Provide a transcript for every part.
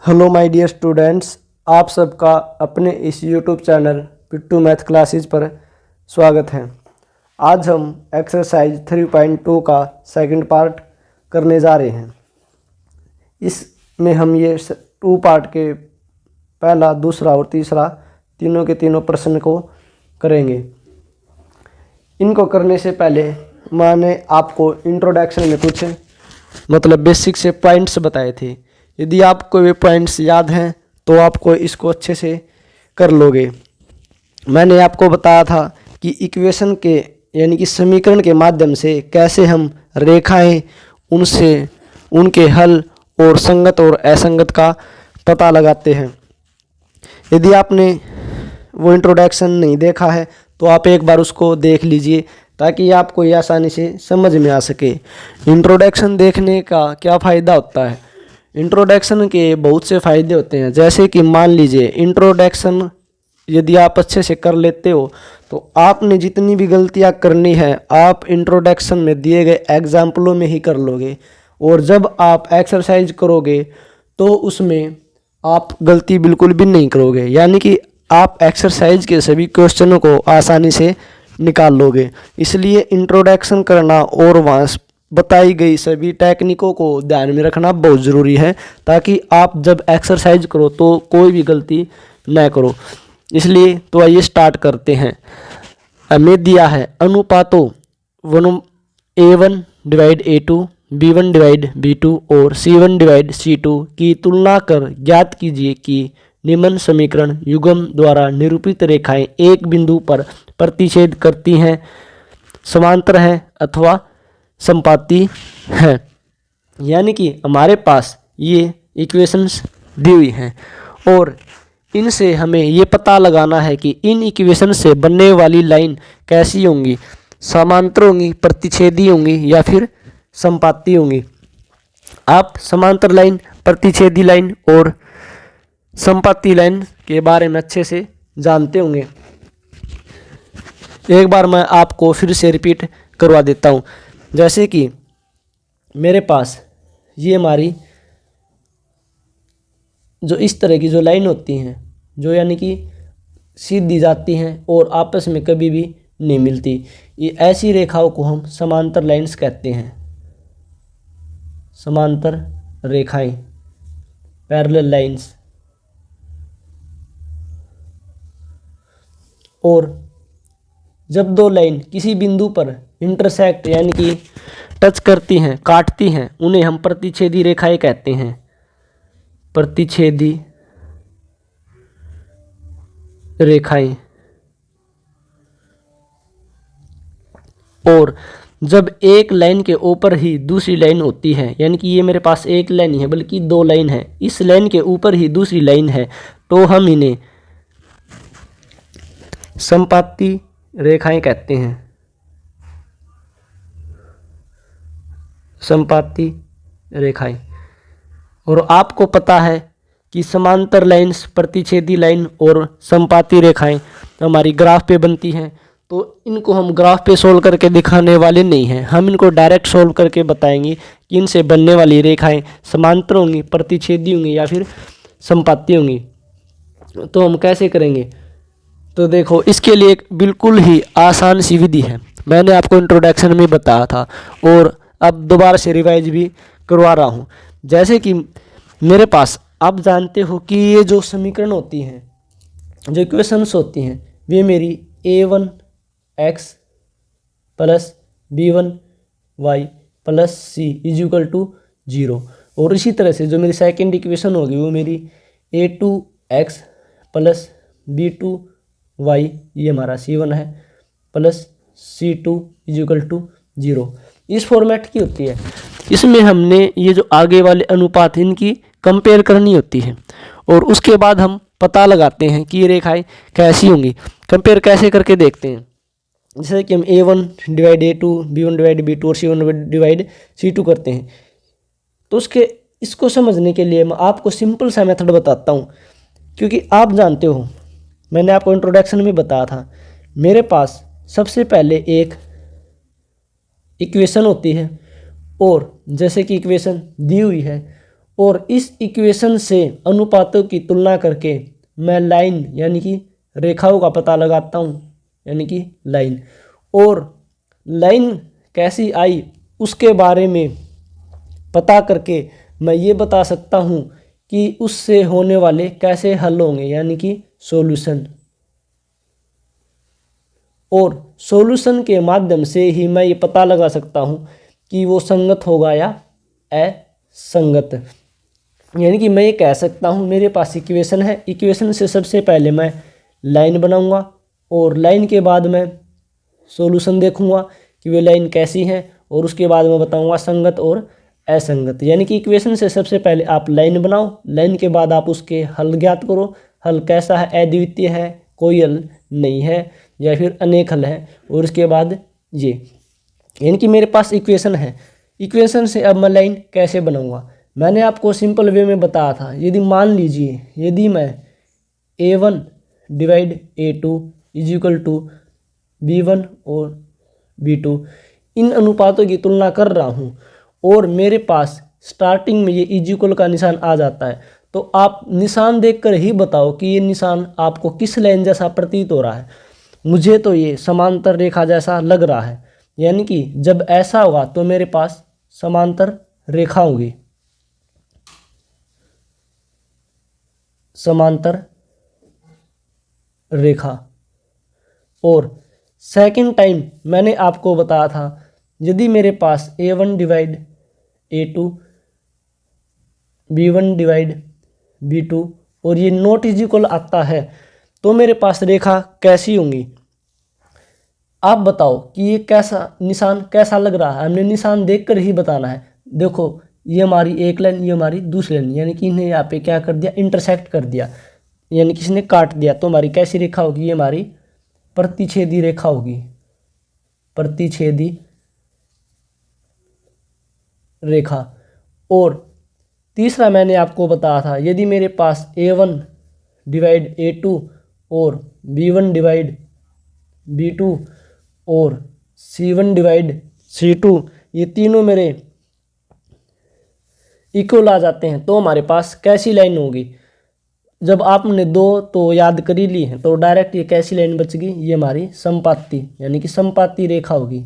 Hello my dear students, आप सबका अपने इस यूट्यूब चैनल पिट्टू मैथ क्लासेस पर स्वागत है। आज हम एक्सरसाइज 3.2 का सेकंड पार्ट करने जा रहे हैं। इसमें हम ये 2 पार्ट के पहला, दूसरा और तीसरा तीनों के तीनों प्रश्न को करेंगे। इनको करने से पहले मैंने आपको इंट्रोडक्शन में कुछ बेसिक से पॉइंट्स बताए थे। यदि आपको वे पॉइंट्स याद हैं तो आपको इसको अच्छे से कर लोगे। मैंने आपको बताया था कि इक्वेशन के यानी कि समीकरण के माध्यम से कैसे हम रेखाएं उनसे उनके हल और संगत और असंगत का पता लगाते हैं। यदि आपने वो इंट्रोडक्शन नहीं देखा है तो आप एक बार उसको देख लीजिए ताकि आपको ये आसानी से समझ में आ सके। इंट्रोडक्शन देखने का क्या फ़ायदा होता है? इंट्रोडक्शन के बहुत से फ़ायदे होते हैं। जैसे कि मान लीजिए इंट्रोडक्शन यदि आप अच्छे से कर लेते हो तो आपने जितनी भी गलतियां करनी है आप इंट्रोडक्शन में दिए गए एग्जाम्पलों में ही कर लोगे, और जब आप एक्सरसाइज करोगे तो उसमें आप गलती बिल्कुल भी नहीं करोगे, यानी कि आप एक्सरसाइज के सभी क्वेश्चनों को आसानी से निकाल लोगे। इसलिए इंट्रोडक्शन करना और वहाँ बताई गई सभी टेक्निकों को ध्यान में रखना बहुत ज़रूरी है, ताकि आप जब एक्सरसाइज करो तो कोई भी गलती न करो। इसलिए तो आइए स्टार्ट करते हैं। हमें दिया है अनुपातों A1 divide A2, B1 divide B2 और C1 डिवाइड C2 की तुलना कर ज्ञात कीजिए कि निम्न समीकरण युग्म द्वारा निरूपित रेखाएं एक बिंदु पर प्रतिच्छेद करती हैं, समांतर हैं अथवा समपाती हैं। यानी कि हमारे पास ये इक्वेशंस दी हुई हैं और इनसे हमें ये पता लगाना है कि इन इक्वेशन से बनने वाली लाइन कैसी होंगी, समांतर होंगी, प्रतिच्छेदी होंगी या फिर समपाती होंगी। आप समांतर लाइन, प्रतिच्छेदी लाइन और समपाती लाइन के बारे में अच्छे से जानते होंगे। एक बार मैं आपको फिर से रिपीट करवा देता हूँ। जैसे कि मेरे पास ये हमारी जो इस तरह की जो लाइन होती हैं, जो यानी कि सीधी जाती हैं और आपस में कभी भी नहीं मिलती, ये ऐसी रेखाओं को हम समांतर लाइंस कहते हैं। समांतर रेखाएं, पैरेलल लाइंस। और जब दो लाइन किसी बिंदु पर इंटरसेक्ट यानी कि टच करती हैं, काटती हैं, उन्हें हम प्रतिच्छेदी रेखाएं कहते हैं। प्रतिच्छेदी रेखाएं। और जब एक लाइन के ऊपर ही दूसरी लाइन होती है, यानी कि ये मेरे पास एक लाइन नहीं है बल्कि 2 लाइन है, इस लाइन के ऊपर ही दूसरी लाइन है, तो हम इन्हें समपाती रेखाएं कहते हैं। समपाती रेखाएं। और आपको पता है कि समांतर लाइंस, प्रतिच्छेदी लाइन और समपाती रेखाएं हमारी ग्राफ पे बनती हैं, तो इनको हम ग्राफ पे सोल्व करके दिखाने वाले नहीं हैं। हम इनको डायरेक्ट सोल्व करके बताएंगे कि इनसे बनने वाली रेखाएं समांतर होंगी, प्रतिच्छेदी होंगी या फिर समपाती होंगी। तो हम कैसे करेंगे? तो देखो, इसके लिए एक बिल्कुल ही आसान सी विधि है। मैंने आपको इंट्रोडक्शन में बताया था और अब दोबारा से रिवाइज भी करवा रहा हूँ। जैसे कि मेरे पास, आप जानते हो कि ये जो समीकरण होती हैं, जो इक्वेशंस होती हैं, वे मेरी A1x plus B1y plus C is equal to 0। और इसी तरह से जो मेरी सेकेंड इक्वेशन होगी वो मेरी A2x प्लस B2y, ये हमारा C1 है, plus C2 is equal to 0। इस फॉर्मेट की होती है। इसमें हमने ये जो आगे वाले अनुपात इनकी कंपेयर करनी होती है और उसके बाद हम पता लगाते हैं कि ये रेखाएं कैसी होंगी। कंपेयर कैसे करके देखते हैं? जैसे कि हम A1 divide A2, B1 divide B2 और C1 डिवाइड C2 करते हैं, तो इसको समझने के लिए मैं आपको सिंपल सा मेथड बताता हूँ। क्योंकि आप जानते हो, मैंने आपको इंट्रोडक्शन में बताया था, मेरे पास सबसे पहले एक इक्वेशन होती है और जैसे कि इक्वेशन दी हुई है और इस इक्वेशन से अनुपातों की तुलना करके मैं लाइन यानी कि रेखाओं का पता लगाता हूँ, यानी कि लाइन। और लाइन कैसी आई उसके बारे में पता करके मैं ये बता सकता हूँ कि उससे होने वाले कैसे हल होंगे, यानी कि सॉल्यूशन। और सॉल्यूशन के माध्यम से ही मैं ये पता लगा सकता हूँ कि वो संगत होगा या असंगत। यानी कि मैं ये कह सकता हूँ मेरे पास इक्वेशन है, इक्वेशन से सबसे पहले मैं लाइन बनाऊंगा और लाइन के बाद मैं सॉल्यूशन देखूंगा कि वे लाइन कैसी है, और उसके बाद मैं बताऊंगा संगत और असंगत। यानी कि इक्वेशन से सबसे पहले आप लाइन बनाओ, लाइन के बाद आप उसके हल ज्ञात करो, हल कैसा है, अद्वितीय है, कोई हल नहीं है, या फिर अनेक हल है, और उसके बाद ये। यानी कि मेरे पास इक्वेशन है, इक्वेशन से अब मैं लाइन कैसे बनाऊंगा। मैंने आपको सिंपल वे में बताया था। यदि मान लीजिए यदि मैं A1 divide A2 is equal to B1 और B2 इन अनुपातों की तुलना कर रहा हूँ और मेरे पास स्टार्टिंग में ये इज इक्वल का निशान आ जाता है, तो आप निशान देखकर ही बताओ कि ये निशान आपको किस लाइन जैसा प्रतीत हो रहा है। मुझे तो ये समांतर रेखा जैसा लग रहा है। यानी कि जब ऐसा होगा तो मेरे पास समांतर रेखा होगी, समांतर रेखा। और सेकंड टाइम मैंने आपको बताया था यदि मेरे पास A1 divide A2 B1 divide B2 और ये नॉट इज इक्वल आता है तो मेरे पास रेखा कैसी होंगी। आप बताओ कि ये कैसा निशान कैसा लग रहा है। हमने निशान देखकर ही बताना है। देखो ये हमारी एक लाइन, ये हमारी दूसरी लाइन, यानी कि इन्हें यहाँ पे क्या कर दिया, इंटरसेक्ट कर दिया, यानी किसी ने काट दिया। तो हमारी कैसी रेखा होगी, ये हमारी प्रतिच्छेदी रेखा होगी, प्रतिच्छेदी रेखा। और तीसरा मैंने आपको बताया था यदि मेरे पास A1 डिवाइड A2 और B1 डिवाइड B2 और C1 डिवाइड C2 ये तीनों मेरे इक्वल आ जाते हैं तो हमारे पास कैसी लाइन होगी। जब आपने दो तो याद कर ही ली है तो डायरेक्ट ये कैसी लाइन बच गई, ये हमारी समपाती यानी कि समपाती रेखा होगी,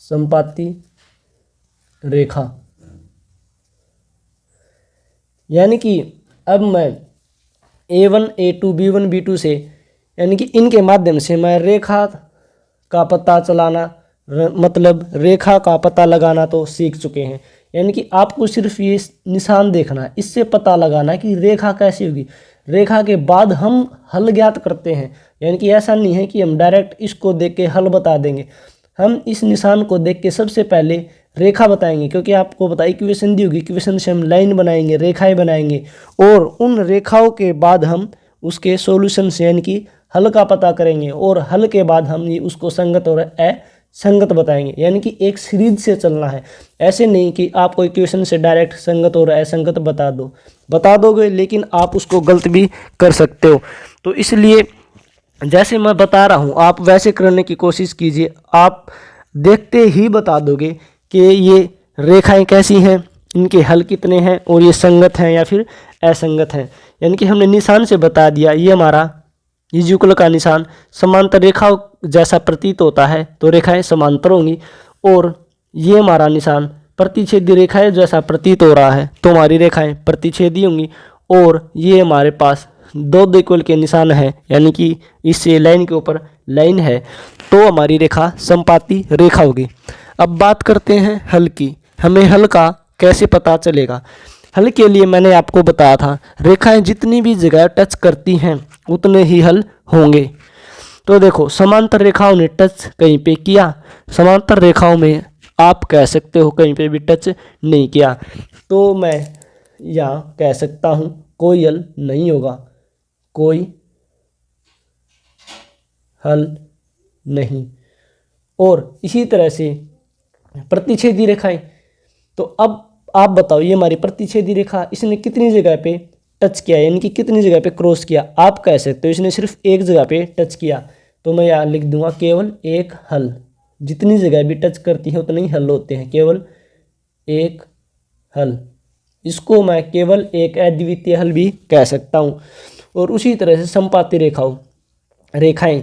समपाती रेखा। यानी कि अब मैं A1 A2 B1 B2 से यानी कि इनके माध्यम से मैं रेखा का पता चलाना मतलब रेखा का पता लगाना तो सीख चुके हैं। यानी कि आपको सिर्फ ये निशान देखना है, इससे पता लगाना है कि रेखा कैसी होगी। रेखा के बाद हम हल ज्ञात करते हैं। यानी कि ऐसा नहीं है कि हम डायरेक्ट इसको देख के हल बता देंगे, हम इस निशान को देख के सबसे पहले रेखा बताएंगे, क्योंकि आपको पता इक्वेशन दी होगी, इक्वेशन से हम लाइन बनाएंगे, रेखाएं बनाएंगे, और उन रेखाओं के बाद हम उसके सॉल्यूशन से यानी कि हल का पता करेंगे, और हल के बाद हम ये उसको संगत और असंगत बताएंगे। यानी कि एक सीरीज से चलना है, ऐसे नहीं कि आपको इक्वेशन से डायरेक्ट संगत और असंगत बता दोगे लेकिन आप उसको गलत भी कर सकते हो। तो इसलिए जैसे मैं बता रहा हूँ आप वैसे करने की कोशिश कीजिए। आप देखते ही बता दोगे कि ये रेखाएं कैसी हैं, इनके हल कितने हैं और ये संगत हैं या फिर असंगत हैं। यानी कि हमने निशान से बता दिया ये हमारा इज इक्वल का निशान समांतर रेखाओं जैसा प्रतीत होता है तो रेखाएं समांतर होंगी, और ये हमारा निशान प्रतिच्छेदी रेखाएं जैसा प्रतीत हो रहा है तो हमारी रेखाएं प्रतिच्छेदी होंगी। और ये हमारे पास दो इक्वल के निशान है, यानी कि इससे लाइन के ऊपर लाइन है तो हमारी रेखा समपाती रेखा होगी। अब बात करते हैं हल की। हमें हल का कैसे पता चलेगा। हल के लिए मैंने आपको बताया था रेखाएं जितनी भी जगह टच करती हैं उतने ही हल होंगे। तो देखो समांतर रेखाओं ने टच कहीं पे किया, समांतर रेखाओं में आप कह सकते हो कहीं पे भी टच नहीं किया, तो मैं यहाँ कह सकता हूँ कोई हल नहीं होगा, कोई हल नहीं। और इसी तरह से प्रतिच्छेदी रेखाएं, तो अब आप बताओ ये हमारी प्रतिच्छेदी रेखा इसने कितनी जगह पे टच किया, यानी कि कितनी जगह पे क्रॉस किया। आप कह सकते हो इसने सिर्फ एक जगह पे टच किया, तो मैं यहाँ लिख दूंगा केवल एक हल। जितनी जगह भी टच करती है उतने ही हल होते हैं, केवल एक हल। इसको मैं केवल एक अद्वितीय हल भी कह सकता हूँ। और उसी तरह से समपाती रेखाएं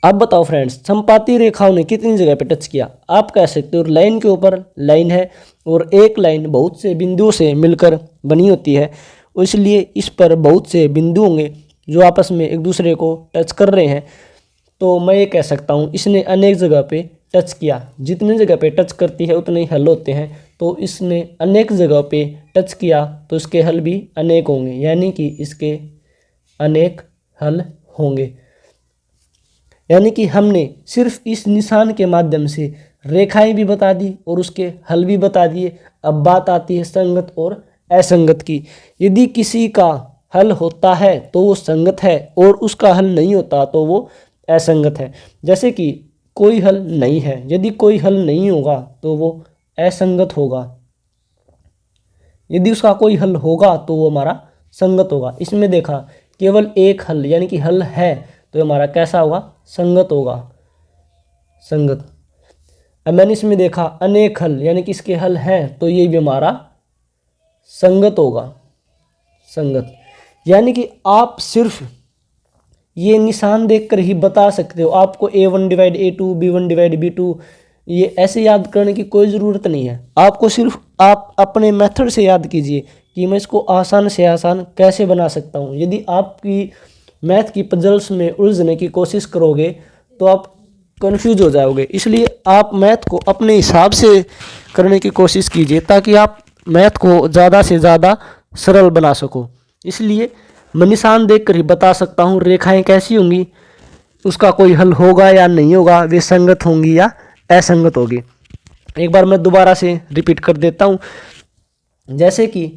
अब बताओ फ्रेंड्स, समपाती रेखाओं ने कितनी जगह पे टच किया? आप कह सकते हो लाइन के ऊपर लाइन है और एक लाइन बहुत से बिंदुओं से मिलकर बनी होती है, इसलिए इस पर बहुत से बिंदु होंगे जो आपस में एक दूसरे को टच कर रहे हैं। तो मैं ये कह सकता हूँ इसने अनेक जगह पे टच किया। जितनी जगह पे टच करती है उतने ही हल होते हैं, तो इसने अनेक जगह पे टच किया तो इसके हल भी अनेक होंगे, यानी कि इसके अनेक हल होंगे। यानी कि हमने सिर्फ इस निशान के माध्यम से रेखाएं भी बता दी और उसके हल भी बता दिए। अब बात आती है संगत और असंगत की। यदि किसी का हल होता है तो वो संगत है और उसका हल नहीं होता तो वो असंगत है। जैसे कि कोई हल नहीं है, यदि कोई हल नहीं होगा तो वो असंगत होगा, यदि उसका कोई हल होगा तो वो हमारा संगत होगा। इसमें देखा केवल एक हल यानी कि हल है तो हमारा कैसा होगा? संगत होगा, संगत। अब मैंने इसमें देखा अनेक हल यानी कि इसके हल हैं तो ये भी हमारा संगत होगा, संगत। यानी कि आप सिर्फ ये निशान देखकर ही बता सकते हो। आपको A1 divide A2 B1 divide B2 ये ऐसे याद करने की कोई ज़रूरत नहीं है। आपको सिर्फ आप अपने मेथड से याद कीजिए कि मैं इसको आसान से आसान कैसे बना सकता हूँ। यदि आपकी मैथ की पजल्स में उलझने की कोशिश करोगे तो आप कंफ्यूज हो जाओगे। इसलिए आप मैथ को अपने हिसाब से करने की कोशिश कीजिए ताकि आप मैथ को ज़्यादा से ज़्यादा सरल बना सको। इसलिए मैं निशान देख कर ही बता सकता हूँ रेखाएं कैसी होंगी, उसका कोई हल होगा या नहीं होगा, वे संगत होंगी या असंगत होगी। एक बार मैं दोबारा से रिपीट कर देता हूँ। जैसे कि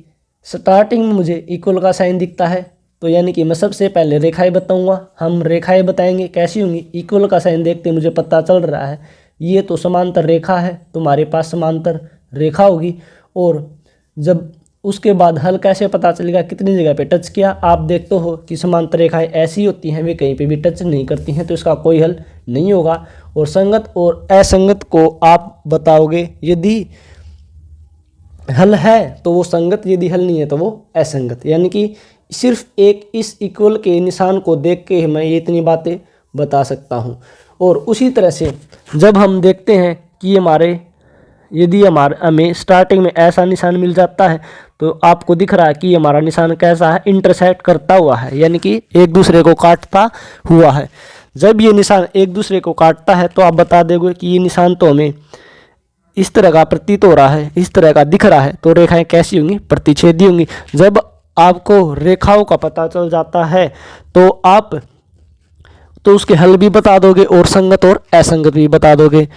स्टार्टिंग में मुझे इक्वल का साइन दिखता है तो यानी कि मैं सबसे पहले रेखाएं बताऊंगा। हम रेखाएं बताएंगे कैसी होंगी। इक्वल का साइन देखते मुझे पता चल रहा है ये तो समांतर रेखा है, तुम्हारे पास समांतर रेखा होगी। और जब उसके बाद हल कैसे पता चलेगा? कितनी जगह पे टच किया? आप देखते हो कि समांतर रेखाएं ऐसी होती हैं, वे कहीं पे भी टच नहीं करती हैं, तो इसका कोई हल नहीं होगा। और संगत और असंगत को आप बताओगे। यदि हल है तो वो संगत, यदि हल नहीं है तो वो असंगत। यानी कि सिर्फ एक इस इक्वल के निशान को देख के मैं ये इतनी बातें बता सकता हूँ। और उसी तरह से जब हम देखते हैं कि यदि हमें स्टार्टिंग में ऐसा निशान मिल जाता है तो आपको दिख रहा है कि हमारा निशान कैसा है? इंटरसेक्ट करता हुआ है, यानी कि एक दूसरे को काटता हुआ है। जब ये निशान एक दूसरे को काटता है तो आप बता दोगे कि ये निशान तो हमें इस तरह का प्रतीत हो रहा है, इस तरह का दिख रहा है, तो रेखाएं कैसी होंगी? प्रतिच्छेदी होंगी। जब आपको रेखाओं का पता चल जाता है तो आप उसके हल भी बता दोगे और संगत और असंगत भी बता दोगे।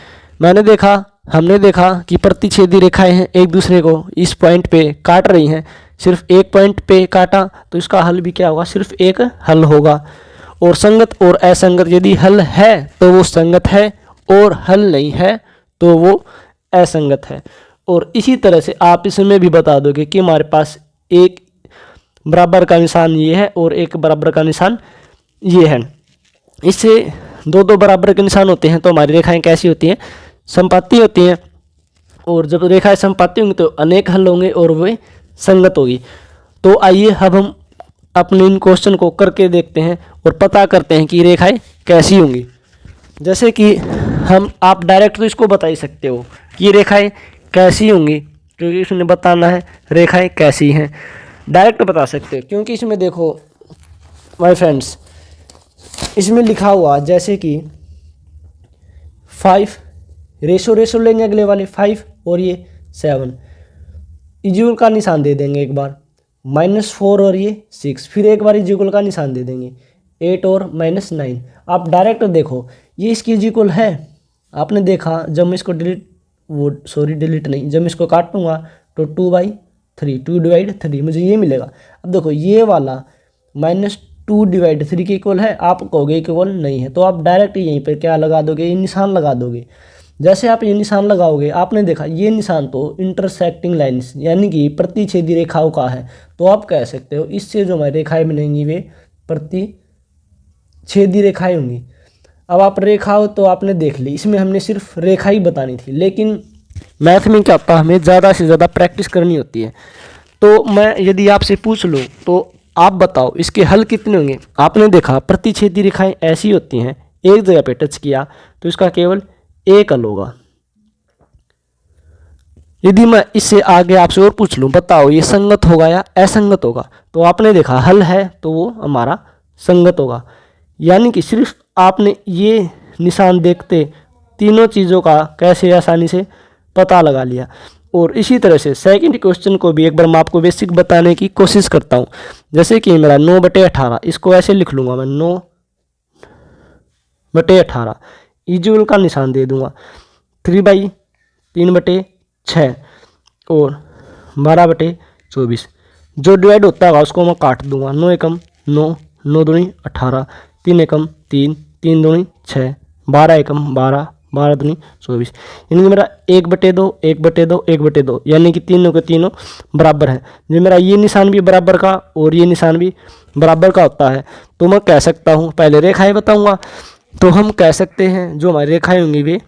हमने देखा कि प्रतिच्छेदी रेखाएं हैं, एक दूसरे को इस पॉइंट पे काट रही हैं। सिर्फ एक पॉइंट पे काटा तो इसका हल भी क्या होगा? सिर्फ एक हल होगा। और संगत और असंगत, यदि हल है तो वो संगत है और हल नहीं है तो वो असंगत है। और इसी तरह से आप इसमें भी बता दोगे कि हमारे पास एक बराबर का निशान ये है और एक बराबर का निशान ये है। इससे दो बराबर के निशान होते हैं तो हमारी रेखाएं कैसी होती हैं? समपाती होती हैं। और जब रेखाएं समपाती होंगी तो अनेक हल होंगे और वे संगत होगी। तो आइए अब हम अपने इन क्वेश्चन को करके देखते हैं और पता करते हैं कि रेखाएं कैसी होंगी। जैसे कि आप डायरेक्ट तो इसको बता ही सकते हो कि रेखाएं कैसी होंगी, क्योंकि इसमें बताना है रेखाएं कैसी हैं। डायरेक्ट बता सकते हो क्योंकि इसमें देखो माय फ्रेंड्स, इसमें लिखा हुआ जैसे कि 5 रेशो लेंगे अगले वाले 5 और ये 7 इक्वल का निशान दे देंगे एक बार, -4 और ये 6, फिर एक बार इक्वल का निशान दे देंगे 8 और -9। आप डायरेक्ट देखो ये इसकी इक्वल है। आपने देखा जब मैं इसको डिलीट नहीं, जब मैं इसको काटूंगा तो 2/3 2/3 मुझे ये मिलेगा। अब देखो ये वाला -2/3 के इक्वल है, आप कहोगे इक्वल नहीं है, तो आप डायरेक्ट यहीं पर क्या लगा दोगे? ये निशान लगा दोगे। जैसे आप ये निशान लगाओगे, आपने देखा ये निशान तो इंटरसेक्टिंग लाइन्स यानी कि प्रतिच्छेदी रेखाओं का है, तो आप कह सकते हो इससे जो हमारी रेखाएं बनेंगी वे प्रतिच्छेदी रेखाएं होंगी। अब आप रेखाओं तो आपने देख ली, इसमें हमने सिर्फ रेखा ही बतानी थी, लेकिन मैथ में क्या होता है, हमें ज़्यादा से ज़्यादा प्रैक्टिस करनी होती है। तो मैं यदि आपसे पूछ लूँ तो आप बताओ इसके हल कितने होंगे। आपने देखा प्रतिच्छेदी रेखाएं ऐसी होती हैं, एक जगह पे टच किया तो इसका केवल एक हल होगा। यदि मैं इससे आगे आपसे और पूछ लूँ, बताओ ये संगत होगा या असंगत होगा, तो आपने देखा हल है तो वो हमारा संगत होगा। यानी कि सिर्फ आपने ये निशान देखते तीनों चीज़ों का कैसे आसानी से पता लगा लिया। और इसी तरह से सेकंड क्वेश्चन को भी एक बार मैं आपको बेसिक बताने की कोशिश करता हूँ। जैसे कि मेरा 9/18, इसको ऐसे लिख लूँगा मैं, 9/18 इक्वल का निशान दे दूँगा 3/3/6 और 12/24। जो डिवाइड होता है उसको मैं काट दूंगा, 9 एकम 9, 9 दूनी 18, 3 एकम 3, 3 दूनी 6, 12 एकम 12, 12 दूनी 24। यानी कि मेरा 1/2, 1/2, 1/2, यानी कि तीनों के तीनों बराबर है। जो मेरा ये निशान भी बराबर का और ये निशान भी बराबर का होता है, तो मैं कह सकता हूँ, पहले रेखाएं बताऊँगा, तो हम कह सकते हैं जो हमारी रेखाएं होंगी वे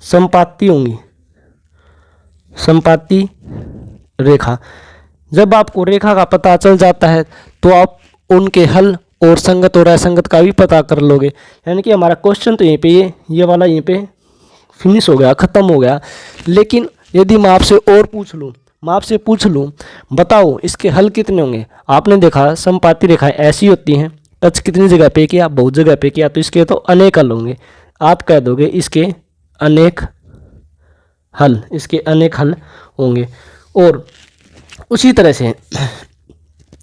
संपाती होंगी, संपाती रेखा। जब आपको रेखा का पता चल जाता है तो आप उनके हल और संगत और असंगत का भी पता कर लोगे। यानी कि हमारा क्वेश्चन तो यहीं पे ये वाला यहीं पे फिनिश हो गया, ख़त्म हो गया। लेकिन यदि मैं आपसे और पूछ लूँ बताओ इसके हल कितने होंगे। आपने देखा संपाती रेखाएं ऐसी होती हैं, टच कितनी जगह पे किया, बहुत जगह पे किया, तो इसके तो अनेक हल होंगे। आप कह दोगे इसके अनेक हल, इसके अनेक हल होंगे। और उसी तरह से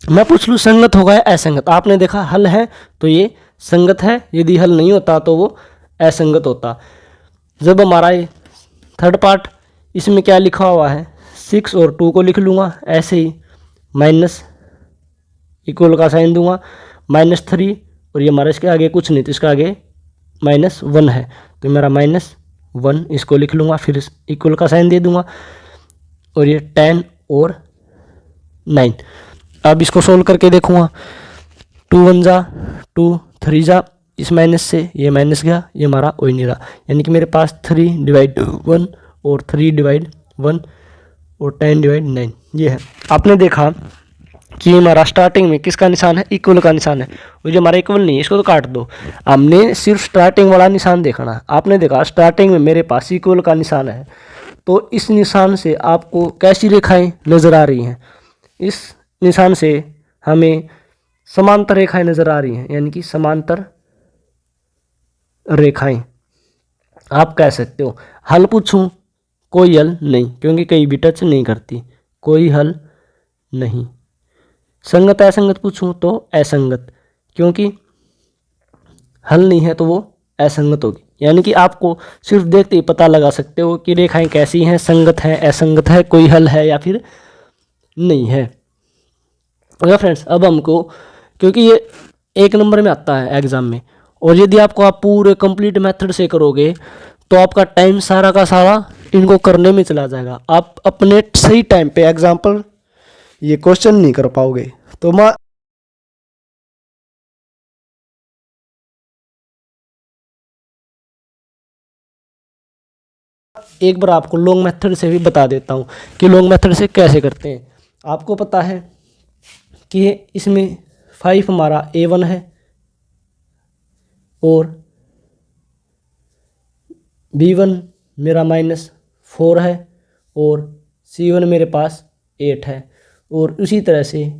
मैं पूछ लूँ संगत होगा या असंगत, आपने देखा हल है तो ये संगत है, यदि हल नहीं होता तो वो असंगत होता। जब हमारा ये थर्ड पार्ट, इसमें क्या लिखा हुआ है, 6 और 2 को लिख लूँगा ऐसे ही, माइनस इक्वल का साइन दूंगा, -3, और ये हमारा इसके आगे कुछ नहीं तो इसका आगे -1 है, तो मेरा -1 इसको लिख लूँगा, फिर इक्वल का साइन दे दूंगा, और ये 10 और 9। अब इसको सोल्व करके देखूँगा, 2 1 जा 2, 3 जा, इस माइनस से ये माइनस गया, ये हमारा हो ही नहीं रहा। यानी कि मेरे पास 3/1 और 3/1 और 10/9 ये है। आपने देखा कि हमारा स्टार्टिंग में किसका निशान है, इक्वल का निशान है, और जो हमारा इक्वल नहीं है इसको तो काट दो। हमने सिर्फ स्टार्टिंग वाला निशान देखना है। आपने देखा स्टार्टिंग में मेरे पास इक्वल का निशान है, तो इस निशान से आपको कैसी रेखाएं नज़र आ रही हैं, इस निशान से हमें समांतर रेखाएं नज़र आ रही हैं, यानी कि समांतर रेखाएं आप कह सकते हो। हल पूछूं, कोई हल नहीं, क्योंकि कहीं भी टच नहीं करती, कोई हल नहीं। संगत असंगत पूछूं तो असंगत, क्योंकि हल नहीं है तो वो असंगत होगी। यानी कि आपको सिर्फ देखते ही पता लगा सकते हो कि रेखाएं कैसी हैं, संगत है, असंगत है, कोई हल है या फिर नहीं है। ओके फ्रेंड्स, अब हमको, क्योंकि ये 1 नंबर में आता है एग्जाम में, और यदि आपको आप पूरे कंप्लीट मेथड से करोगे तो आपका टाइम सारा का सारा इनको करने में चला जाएगा। आप अपने सही टाइम पे एग्जाम्पल ये क्वेश्चन नहीं कर पाओगे। तो मैं एक बार आपको लॉन्ग मेथड से भी बता देता हूँ कि लॉन्ग मेथड से कैसे करते हैं। आपको पता है कि इसमें 5 हमारा A1 है और B1 मेरा -4 है और C1 मेरे पास 8 है, और उसी तरह से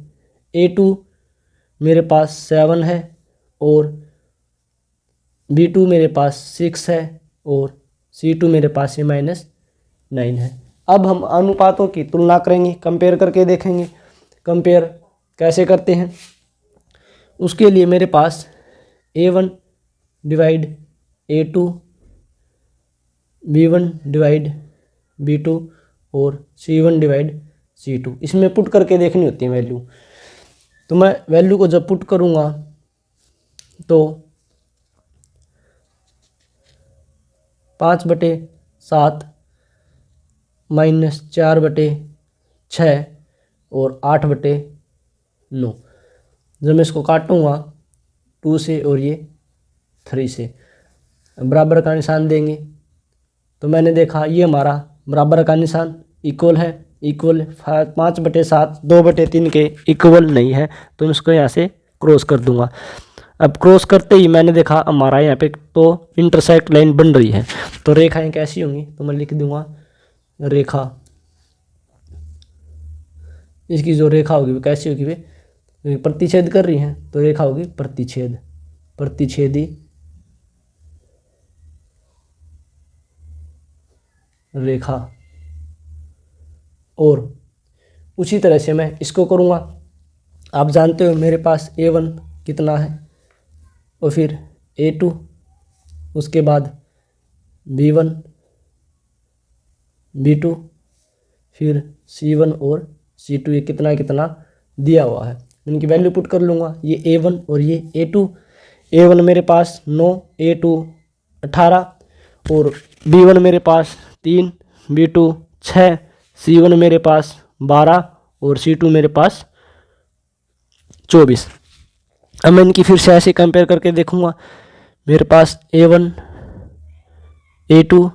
A2 मेरे पास 7 है और B2 मेरे पास 6 है और C2 मेरे पास ये -9 है। अब हम अनुपातों की तुलना करेंगे, कंपेयर करके देखेंगे। कंपेयर कैसे करते हैं, उसके लिए मेरे पास A1 divide A2, B1 divide B2 और C1 डिवाइड C2, इसमें पुट करके देखनी होती है वैल्यू। तो मैं वैल्यू को जब पुट करूँगा तो 5/7 -4/6 और 8/9। जब मैं इसको काटूँगा 2 से और ये 3 से, बराबर का निशान देंगे, तो मैंने देखा ये हमारा बराबर का निशान इक्वल है, इक्वल 5/7 2/3 के इक्वल नहीं है, तो मैं इसको यहाँ से क्रॉस कर दूंगा। अब क्रॉस करते ही मैंने देखा हमारा यहाँ पे तो इंटरसेक्ट लाइन बन रही है। तो रेखाएं कैसी होंगी, तो मैं लिख दूंगा रेखा, इसकी जो रेखा होगी वो कैसी होगी, वे प्रतिच्छेद कर रही हैं, तो रेखा होगी प्रतिच्छेद, प्रतिच्छेदी रेखा। और उसी तरह से मैं इसको करूँगा। आप जानते हो मेरे पास A1 कितना है, और फिर A2, उसके बाद B1 B2, फिर C1 और C2, ये कितना कितना दिया हुआ है, इनकी वैल्यू पुट कर लूँगा। ये A1 और ये A2, A1 मेरे पास 9, A2 18, और B1 मेरे पास 3, B2 6, C1 मेरे पास 12 और C2 मेरे पास 24। अब मैं इनकी फिर से ऐसे कंपेयर करके देखूंगा। मेरे पास A1 A2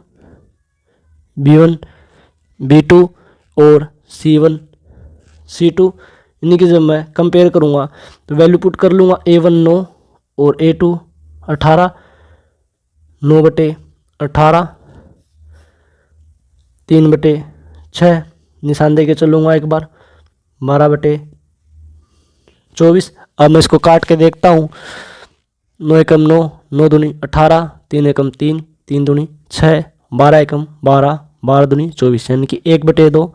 B1 B2 और C1 C2, इनकी जब मैं कंपेयर करूंगा तो वैल्यू पुट कर लूँगा। A1 9 और A2 18, 9/18, 3/6, निशान दे के चलूँगा एक बार, 12/24। अब मैं इसको काट के देखता हूँ। 9 एकम 9, 9 दूनी 18, 3 एकम 3, 3 दूनी 6, 12 एकम 12, 12 दूनी 24, यानी कि 1/2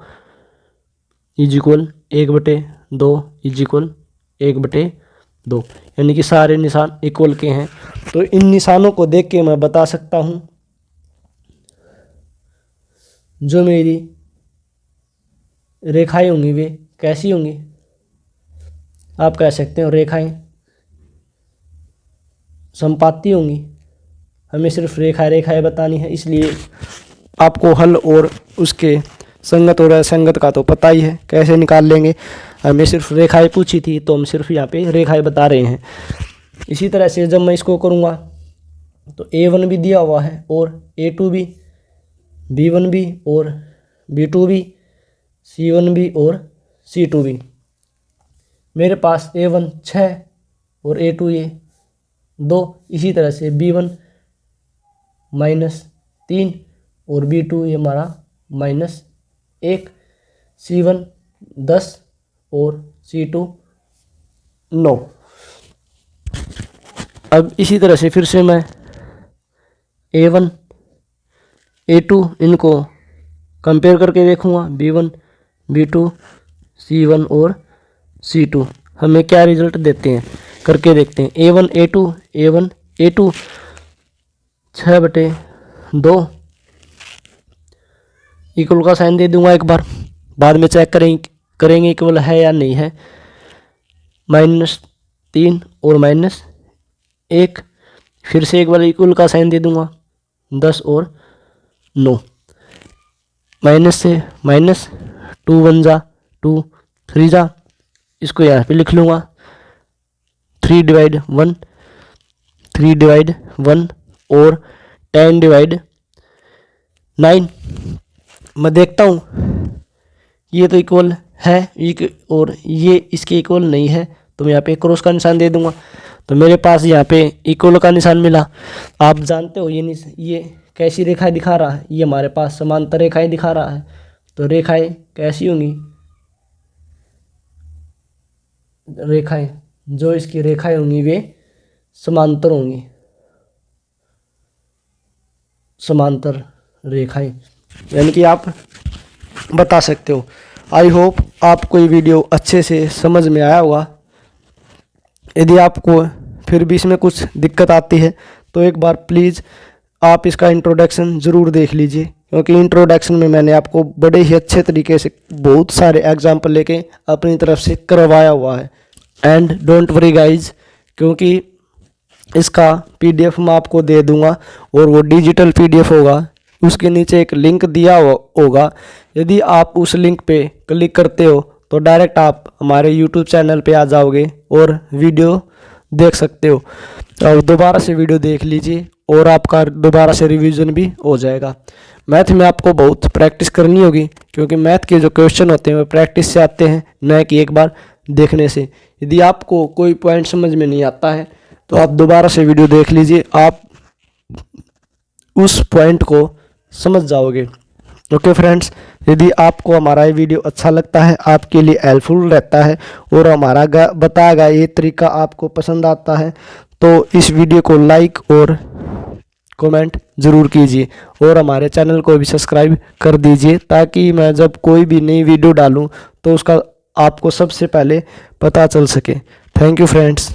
इज इक्वल 1/2 इज इक्वल 1/2, यानी कि सारे निशान इक्वल के हैं। तो इन निशानों को देख के मैं बता सकता हूँ जो मेरी रेखाएं होंगी वे कैसी होंगी। आप कह सकते हो रेखाएं संपाती होंगी। हमें सिर्फ रेखाएं बतानी है, इसलिए आपको हल और उसके संगत और असंगत का तो पता ही है, कैसे निकाल लेंगे। हमें सिर्फ रेखाएं पूछी थी तो हम सिर्फ यहाँ पे रेखाएं बता रहे हैं। इसी तरह से जब मैं इसको करूँगा तो A1 भी दिया हुआ है और A2 भी, B1 भी और B2 भी, C1 भी और C2 भी। मेरे पास A1 6 और A2 ये 2, इसी तरह से B1 -3 और B2 ये हमारा -1, C1 10 और C2 9। अब इसी तरह से फिर से मैं A1 A2 इनको कंपेयर करके देखूँगा, B1 B2 C1 और C2, हमें क्या रिजल्ट देते हैं करके देखते हैं। A1 A2 6/2 इक्वल का साइन दे दूंगा एक बार, बाद में चेक करेंगे इक्वल है या नहीं है। -3 और -1, फिर से एक बार इक्वल का साइन दे दूंगा, 10 और 9, माइनस से माइनस, 2 1 जा 2, 3 जा, इसको यहाँ पे लिख लूँगा 3/1 और 10/9। मैं देखता हूँ ये तो इक्वल है और ये इसके इक्वल नहीं है, तो मैं यहाँ पे क्रॉस का निशान दे दूंगा। तो मेरे पास यहाँ पे इक्वल का निशान मिला। आप जानते हो ये कैसी रेखाएं दिखा रहा है, ये हमारे पास समांतर रेखाएं दिखा रहा है। तो रेखाएं कैसी होंगी, रेखाएं जो इसकी रेखाएं होंगी वे समांतर होंगी, समांतर रेखाएं, यानी कि आप बता सकते हो। आई होप आपको ये वीडियो अच्छे से समझ में आया होगा। यदि आपको फिर भी इसमें कुछ दिक्कत आती है तो एक बार प्लीज़ आप इसका इंट्रोडक्शन ज़रूर देख लीजिए, क्योंकि इंट्रोडक्शन में मैंने आपको बड़े ही अच्छे तरीके से बहुत सारे एग्जाम्पल लेके अपनी तरफ से करवाया हुआ है। एंड डोंट वरी गाइज, क्योंकि इसका PDF मैं आपको दे दूंगा और वो डिजिटल PDF होगा। उसके नीचे एक लिंक दिया होगा, यदि आप उस लिंक पे क्लिक करते हो तो डायरेक्ट आप हमारे YouTube चैनल पे आ जाओगे और वीडियो देख सकते हो। अब दोबारा से वीडियो देख लीजिए और आपका दोबारा से रिवीजन भी हो जाएगा। मैथ में आपको बहुत प्रैक्टिस करनी होगी, क्योंकि मैथ के जो क्वेश्चन होते हैं वो प्रैक्टिस से आते हैं, न कि एक बार देखने से। यदि आपको कोई पॉइंट समझ में नहीं आता है तो आप दोबारा से वीडियो देख लीजिए, आप उस पॉइंट को समझ जाओगे। ओके फ्रेंड्स, यदि आपको हमारा ये वीडियो अच्छा लगता है, आपके लिए हेल्पफुल रहता है और हमारा बताया गया ये तरीका आपको पसंद आता है, तो इस वीडियो को लाइक और कमेंट ज़रूर कीजिए और हमारे चैनल को भी सब्सक्राइब कर दीजिए, ताकि मैं जब कोई भी नई वीडियो डालूं तो उसका आपको सबसे पहले पता चल सके। Thank you friends.